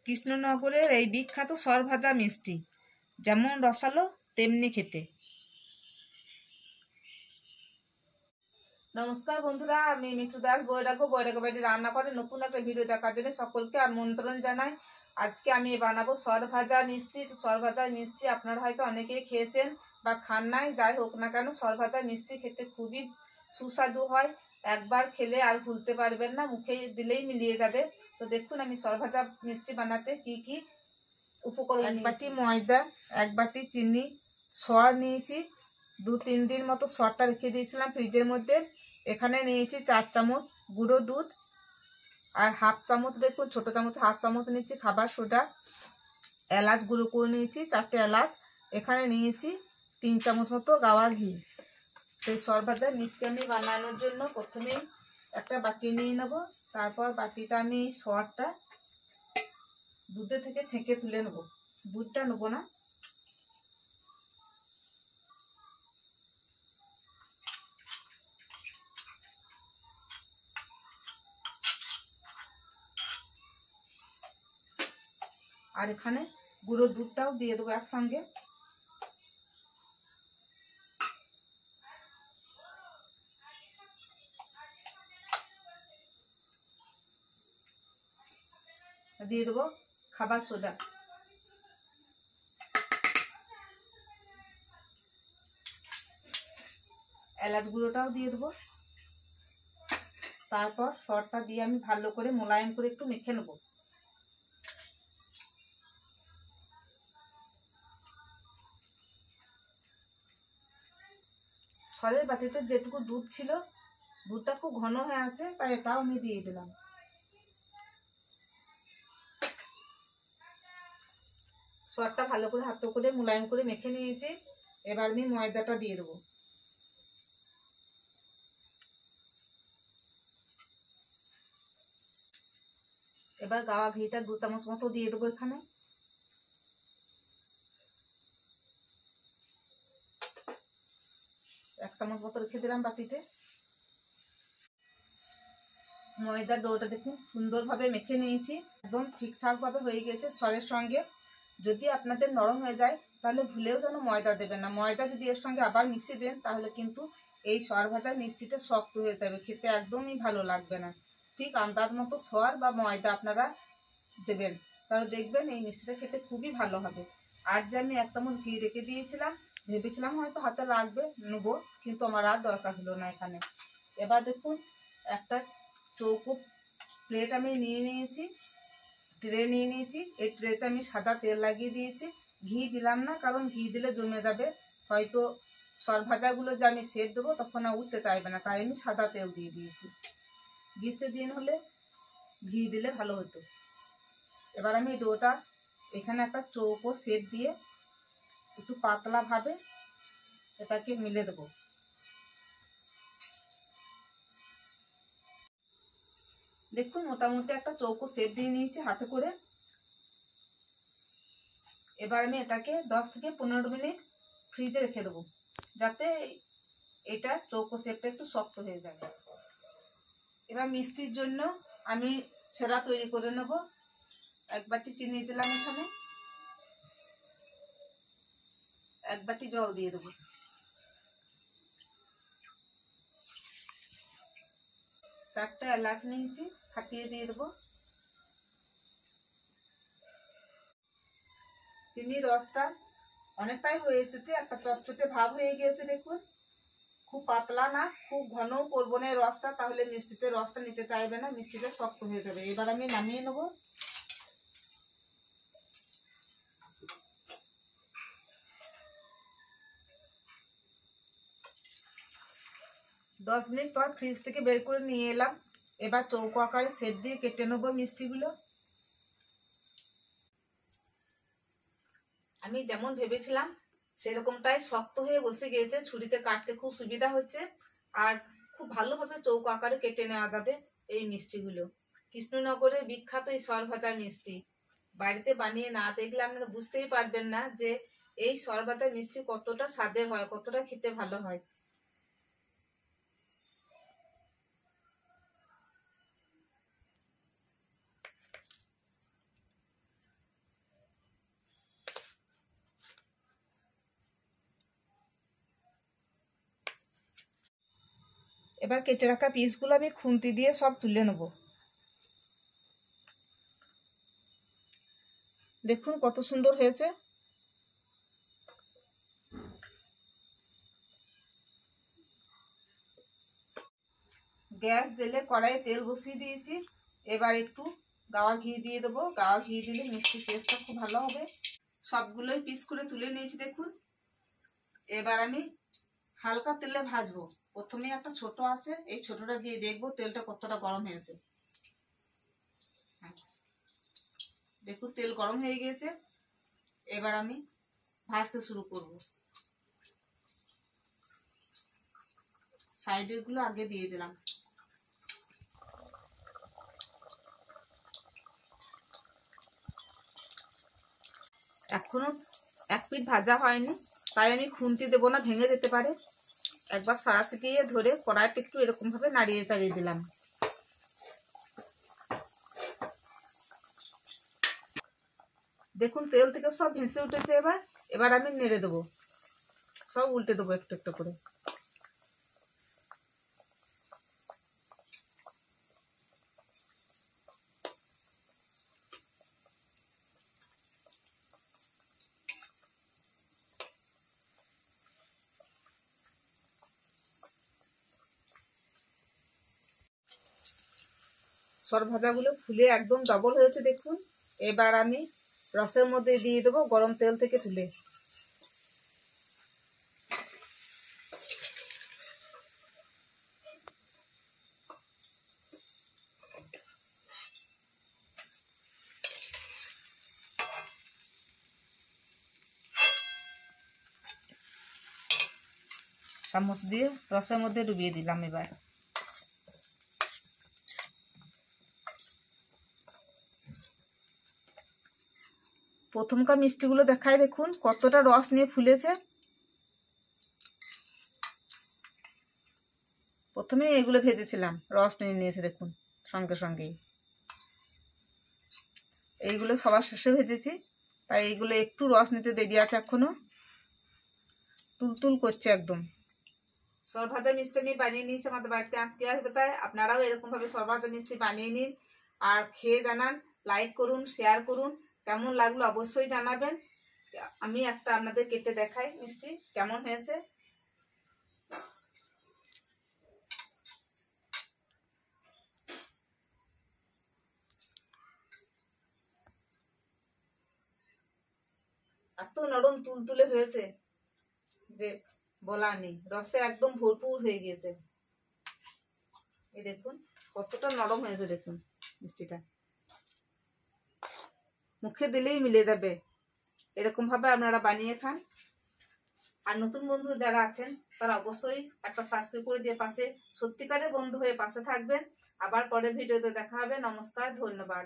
কৃষ্ণনগরের এই বিখ্যাত সরভাজা মিষ্টি, যেমন রসালো তেমনি খেতে। নমস্কার বন্ধুরা, আমি মিঠু দাস বৈরাগ্য বাড়ি রান্না করে নতুন একটা ভিডিও দেখার জন্য সকলকে আমন্ত্রণ জানাই। আজকে আমি বানাবো সরভাজা মিষ্টি। সরভাজা মিষ্টি আপনারা হয়তো অনেকেই খেয়েছেন বা খান নাই, যাই হোক না কেন সরভাজা মিষ্টি খেতে খুবই সুস্বাদু হয়। একবার খেলে আর ভুলতে পারবেন না, মুখে দিলেই মিলিয়ে যাবে। তো দেখুন আমি সরভাজা মিষ্টি বানাতে কি কি উপকরণ। 1 বাটি ময়দা, 1 বাটি চিনি, সর নিয়েছি 2-3 দিন মতো সরটা রেখে দিয়েছিলাম ফ্রিজের মধ্যে। এখানে নিয়েছি 4 চামচ গুঁড়ো দুধ আর হাফ চামচ, দেখুন ছোট চামচ হাফ চামচ নিয়েছি খাবার সোডা। এলাচ গুঁড়ো করে নিয়েছি 4টে এলাচ। এখানে নিয়েছি 3 চামচ মতো গাওয়া ঘি। সেই সরভাজা মিষ্টি আমি বানানোর জন্য প্রথমেই একটা বাটি নিয়ে নেব। তারপর বাটিটা আমি সরটা দুধে থেকে ছেঁকে তুলে নেব, দুধটা নেব না। আর এখানে গুঁড়ো দুধটাও দিয়ে দেবো একসঙ্গে। দিয়ে দেবো খাবার সোডা। এলাচ গুঁড়োটাও দিয়ে দেবো। তারপর সরটা দিয়ে আমি ভালো করে মোলায়েম করে একটু মেখে নেব। সরের বাটিতে যেটুকু দুধ ছিল, দুধটা খুব ঘন হয়ে আছে, তাই এটাও আমি দিয়ে দিলাম। সরটা ভালো করে হাতে করে মোলায়েম করে মেখে নিয়েছি। এবার আমি ময়দাটা দিয়ে দেবো। এবার গাওয়া ঘিটা 2 চামচ মতো দিয়ে দেবো এখানে। এক চামচ মতো রেখে দিলাম বাটিতে। ময়দার ডোটা দেখুন সুন্দরভাবে মেখে নিয়েছি, একদম ঠিকঠাকভাবে হয়ে গেছে সরের সঙ্গে। যদি আপনাদের নরম হয়ে যায় তাহলে ভুলেও যেন ময়দা দেবেন না। ময়দা যদি এর সঙ্গে আবার মিশিয়ে দেন তাহলে কিন্তু এই সরভাজা মিষ্টিটা শক্ত হয়ে যাবে, খেতে একদমই ভালো লাগবে না। ঠিক আন্দাজ মতো সর বা ময়দা আপনারা দেবেন, তাহলে দেখবেন এই মিষ্টিটা খেতে খুবই ভালো হবে। আর যে আমি 1 চামচ ঘি রেখে দিয়েছিলাম, ভেবেছিলাম হয়তো হাতে লাগবে, নেবো, কিন্তু আমার আর দরকার হলো না এখানে। এবার দেখুন একটা চৌকো প্লেট আমি নিয়ে নিয়েছি, ট্রে নিয়ে নিয়েছি। এই ট্রেতে আমি সাদা তেল লাগিয়ে দিয়েছি। ঘি দিলাম না, কারণ ঘি দিলে জমে যাবে, হয়তো সরভাজাগুলো যে আমি সেট দেবো তখন আর উঠতে চাইবে না, তাই আমি সাদা তেল দিয়ে দিয়েছি। গ্রীষ্মের দিন হলে ঘি দিলে ভালো হতো। এবার আমি ডোটা এখানে একটা চৌকো সেট দিয়ে একটু পাতলাভাবে এটাকে মিলে দেবো। দেখুন মোটামুটি একটা চৌকো সেট দিয়ে নিয়েছি হাতে করে। এবার আমি এটাকে 10 থেকে 15 মিনিট ফ্রিজে রেখে দেবো, যাতে এটা চৌকো শেপটা একটু শক্ত হয়ে যায়। এবার মিষ্টির জন্য আমি সেরা তৈরি করে নেব। 1 বাটি চিনি দিলাম এখানে, 1 বাটি জল দিয়ে দেবো। চারটা এলাচ নিয়েছি, ফাটিয়ে দিয়ে দেবো। চিনির রসটা অনেকটাই হয়ে এসেছে, একটা চটচটে ভাব হয়ে গিয়েছে দেখুন। খুব পাতলা না, খুব ঘনও করবো না রসটা, তাহলে মিষ্টিতে রসটা নিতে চাইবে না, মিষ্টিটা শক্ত হয়ে যাবে। এবার আমি নামিয়ে নেবো। দশ মিনিট পর ফ্রিজ থেকে বের করে নিয়ে এলাম। এবার চৌকো আকারে শেপ দিয়ে কেটে নেবো মিষ্টিগুলো। আমি যেমন ভেবেছিলাম সেরকমটাই শক্ত হয়ে বসে গিয়েছে, ছুরিতে কাটতে খুব সুবিধা হচ্ছে, আর খুব ভালোভাবে চৌকো আকারে কেটে নেওয়া যাবে এই মিষ্টিগুলো। কৃষ্ণনগরের বিখ্যাত এই সরভাজা মিষ্টি, বাড়িতে বানিয়ে না দেখলে আপনারা বুঝতেই পারবেন না যে এই সরভাজা মিষ্টি কতটা স্বাদের হয়, কতটা খেতে ভালো হয়। এবার কেটে রাখা পিসগুলো আমি খুন্তি দিয়ে সব তুলে নেব। দেখুন কত সুন্দর হয়েছে। গ্যাস জেলে কড়াইয়ে তেল বসিয়ে দিয়েছি। এবার একটু গাওয়া ঘি দিয়ে দেবো। গাওয়া ঘি দিলে মিষ্টির টেস্টটা খুব ভালো হবে। সবগুলোই পিস করে তুলে নিয়েছি দেখুন। এবার আমি হালকা তেলে ভাজবো। প্রথমে একটা ছোট আছে, এই ছোটটা দিয়ে দেখবো তেলটা কতটা গরম হয়েছে। দেখুন তেল গরম হয়ে গিয়েছে। এবার আমি ভাজতে শুরু করব। সাইডের গুলো আগে দিয়ে দিলাম। এখনো এক পিঠ ভাজা হয়নি, তাই আমি খুন্তি দেবো না, ভেঙে যেতে পারে। একবার সারা শিখিয়ে ধরে কড়াইটা একটু এরকম ভাবে নাড়িয়ে চাড়িয়ে দিলাম। দেখুন তেল থেকে সব ভেসে উঠেছে। এবার আমি নেড়ে দেবো, সব উল্টে দেবো একটু একটু করে। সর ভাজাগুলো ফুলে একদম ডবল হয়েছে দেখুন। এবার আমি রসের মধ্যে দিয়ে দেবো গরম তেল থেকে তুলে। চামচ দিয়ে রসের মধ্যে ডুবিয়ে দিলাম। এবার প্রথমকার মিষ্টিগুলো দেখায় দেখুন কতটা রস নিয়ে ফুলেছে। প্রথমে এগুলো ভেজেছিলাম, রস নিয়ে নিয়েছে দেখুন সঙ্গে সঙ্গেই। এইগুলো সবার শেষে ভেজেছি, তাই এইগুলো একটু রস নিতে দেরি আছে, এখনো তুলতুল করছে একদম। সর ভাজা মিষ্টি আমি বানিয়ে নিয়েছি, আমাদের বাড়িতে আত্মীয় আসবে, তাই আপনারাও এরকম ভাবে সর ভাজা মিষ্টি বানিয়ে নিন আর খেয়ে জানান। লাইক করুন, শেয়ার করুন, কেমন লাগলো অবশ্যই জানাবেন। আমি একটা আপনাদের কেটে দেখাই মিষ্টি কেমন হয়েছে। এত নরম তুলতুলে হয়েছে যে বলার নেই, রসে একদম ভরপুর হয়ে গিয়েছে। এই দেখুন কতটা নরম হয়েছে, দেখুন মিষ্টিটা মুখে দিলেই মিলে যাবে। এরকম ভাবে আপনারা বানিয়ে খান। আর নতুন বন্ধু যারা আছেন তারা অবশ্যই একটা সাবস্ক্রাইব করে দিয়ে পাশে, সত্যিকারের বন্ধু হয়ে পাশে থাকবেন। আবার পরের ভিডিওতে দেখা হবে। নমস্কার, ধন্যবাদ।